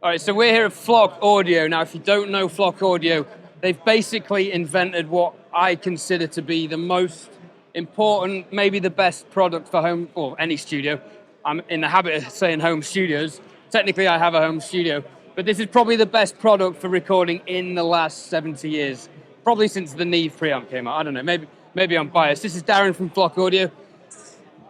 All right, so we're here at Flock Audio. Now, if you don't know Flock Audio, they've basically invented what I consider to be the most important, maybe the best product for home or any studio. I'm in the habit of saying home studios. Technically, I have a home studio, but this is probably the best product for recording in the last 70 years. Probably since the Neve preamp came out. I don't know. Maybe I'm biased. This is Darren from Flock Audio.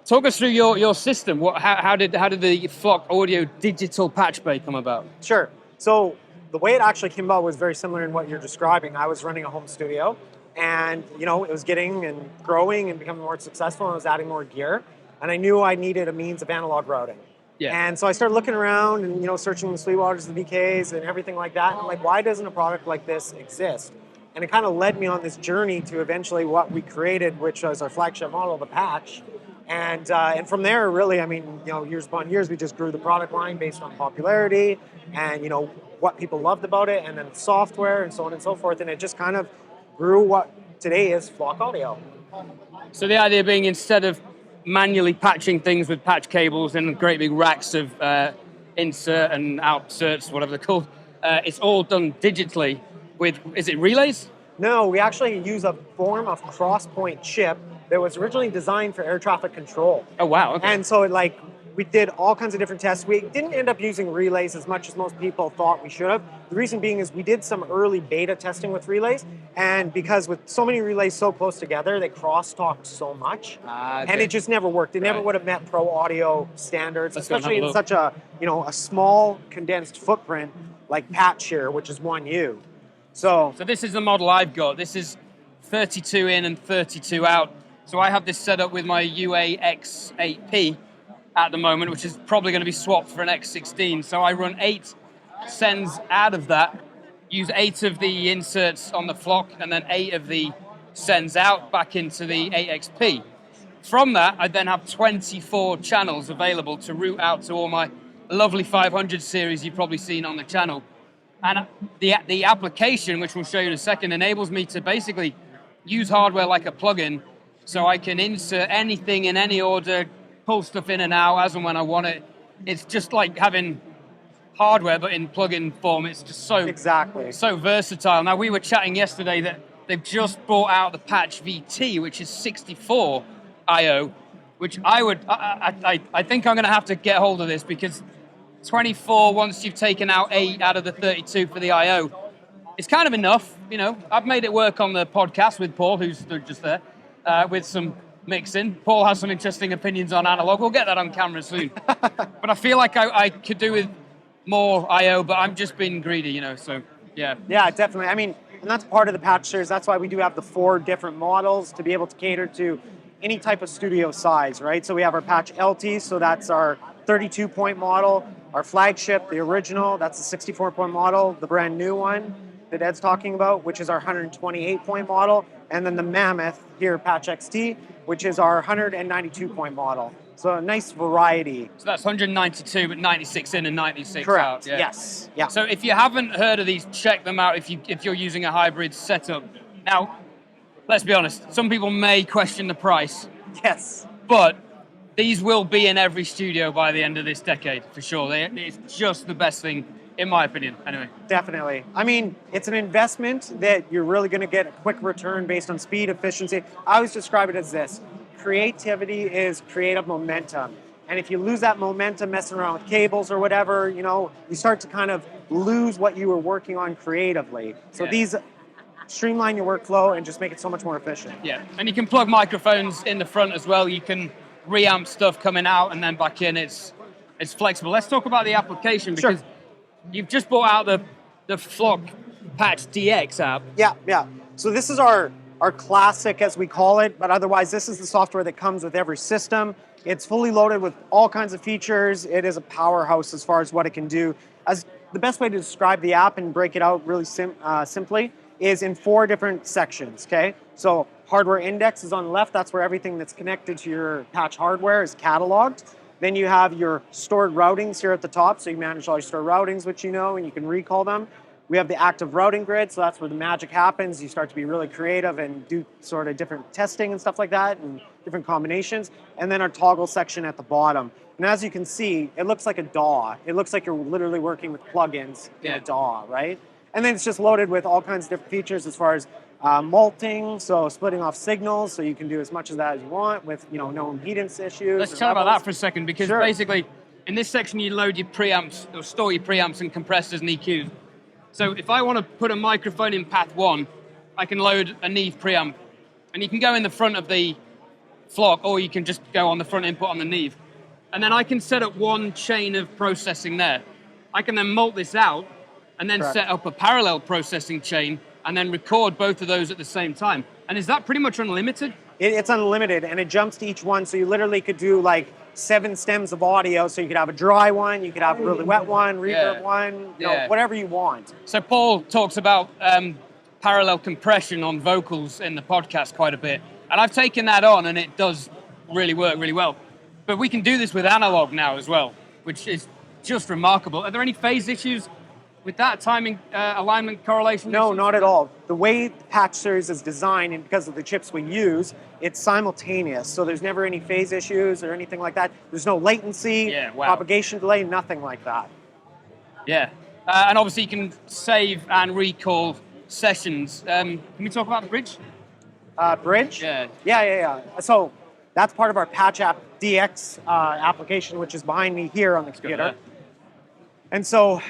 Talk us through your system. How did the Flock Audio digital patch bay come about? Sure. So the way it actually came about was very similar in what you're describing. I was running a home studio, and it was getting and growing and becoming more successful, and I was adding more gear, and I knew I needed a means of analog routing. Yeah. And so I started looking around and searching the Sweetwaters, the VKs, and everything like that. And I'm like, why doesn't a product like this exist? And it kind of led me on this journey to eventually what we created, which was our flagship model, the patch. And from there, really, years upon years, we just grew the product line based on popularity and, what people loved about it, and then software and so on and so forth. And it just kind of grew what today is Flock Audio. So the idea being, instead of manually patching things with patch cables and great big racks of insert and outserts, whatever they're called, it's all done digitally with, is it relays? No, we actually use a form of cross-point chip that was originally designed for air traffic control. Oh, wow. Okay. And so we did all kinds of different tests. We didn't end up using relays as much as most people thought we should have. The reason being is we did some early beta testing with relays, and because with so many relays so close together, they crosstalked so much, Okay. and it just never worked. It never would have met pro audio standards, Let's go and have especially a in look. such a small condensed footprint like patch here, which is 1U. So this is the model I've got. This is 32 in and 32 out. So I have this set up with my UA X8P at the moment, which is probably going to be swapped for an X16. So I run 8 sends out of that, use 8 of the inserts on the Flock, and then 8 of the sends out back into the 8XP. From that, I then have 24 channels available to route out to all my lovely 500 series you've probably seen on the channel. And the application, which we'll show you in a second, enables me to basically use hardware like a plugin, so I can insert anything in any order, pull stuff in and out as and when I want it. It's just like having hardware, but in plugin form. It's just so versatile. Now, we were chatting yesterday that they've just brought out the Patch VT, which is 64 I/O, which I think I'm going to have to get hold of this, because 24, once you've taken out 8 out of the 32 for the I/O, it's kind of enough. I've made it work on the podcast with Paul, who's just there, with some mixing. Paul has some interesting opinions on analog. We'll get that on camera soon. But I feel like I could do with more I/O, but I'm just being greedy, so yeah. Yeah, definitely. And that's part of the patch series. That's why we do have the 4 different models to be able to cater to any type of studio size, right? So we have our Patch LT, so that's our 32-point model. Our flagship, the original, that's the 64-point model. The brand new one that Ed's talking about, which is our 128-point model. And then the Mammoth here, Patch XT, which is our 192-point model. So a nice variety. So that's 192, but 96 in and 96 Correct. out. Yeah. Yes. Yeah. So if you haven't heard of these, check them out if you're using a hybrid setup. Now, let's be honest, some people may question the price. Yes. But these will be in every studio by the end of this decade, for sure. It's just the best thing, in my opinion, anyway. Definitely. It's an investment that you're really going to get a quick return based on speed, efficiency. I always describe it as this. Creativity is creative momentum. And if you lose that momentum messing around with cables or whatever, you start to kind of lose what you were working on creatively. So these streamline your workflow and just make it so much more efficient. Yeah, and you can plug microphones in the front as well. You can reamp stuff coming out and then back in. It's flexible. Let's talk about the application, because you've just brought out the Flock Patch DX app. Yeah. So this is our classic, as we call it, but otherwise this is the software that comes with every system. It's fully loaded with all kinds of features. It is a powerhouse as far as what it can do. As the best way to describe the app and break it out really simply is in 4 different sections, okay? So hardware index is on the left. That's where everything that's connected to your patch hardware is cataloged. Then you have your stored routings here at the top. So you manage all your stored routings, which and you can recall them. We have the active routing grid, so that's where the magic happens. You start to be really creative and do sort of different testing and stuff like that, and different combinations, and then our toggle section at the bottom. And as you can see, it looks like a DAW. It looks like you're literally working with plugins in a DAW, right? And then it's just loaded with all kinds of different features as far as multing, so splitting off signals, so you can do as much of that as you want with no impedance issues. Let's chat about that for a second, because basically in this section you load your preamps or store your preamps and compressors and EQs. So if I want to put a microphone in path 1, I can load a Neve preamp, and you can go in the front of the flock, or you can just go on the front input on the Neve. And then I can set up one chain of processing there. I can then mult this out and then set up a parallel processing chain and then record both of those at the same time. And is that pretty much unlimited? It's unlimited, and it jumps to each one, so you literally could do like 7 stems of audio, so you could have a dry one, you could have a really wet one, reverb one, whatever you want. So Paul talks about parallel compression on vocals in the podcast quite a bit, and I've taken that on, and it does really work really well. But we can do this with analog now as well, which is just remarkable. Are there any phase issues with that, timing, alignment, correlation? No, not at all. The way the patch series is designed, and because of the chips we use, it's simultaneous. So there's never any phase issues or anything like that. There's no latency, propagation delay, nothing like that. Yeah. And obviously you can save and recall sessions. Can we talk about the bridge? Bridge? Yeah. So that's part of our Patch App DX application, which is behind me here on the computer. And so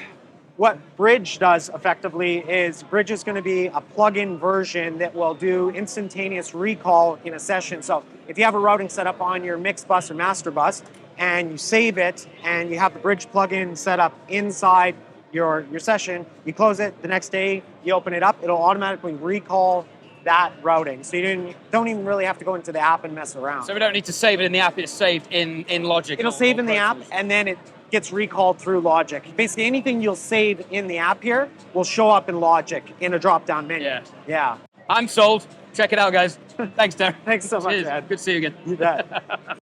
what Bridge does effectively is Bridge is going to be a plug-in version that will do instantaneous recall in a session. So if you have a routing set up on your mix bus or master bus and you save it and you have the Bridge plugin set up inside your session, you close it, the next day you open it up, it'll automatically recall that routing. So you don't even really have to go into the app and mess around. So we don't need to save it in the app, it's saved in Logic. It'll save in the app, and then it gets recalled through Logic. Basically anything you'll save in the app here will show up in Logic in a drop-down menu. Yeah. I'm sold. Check it out, guys. Thanks, Darren. Thanks so much, Cheers. Ed. Good to see you again. You bet.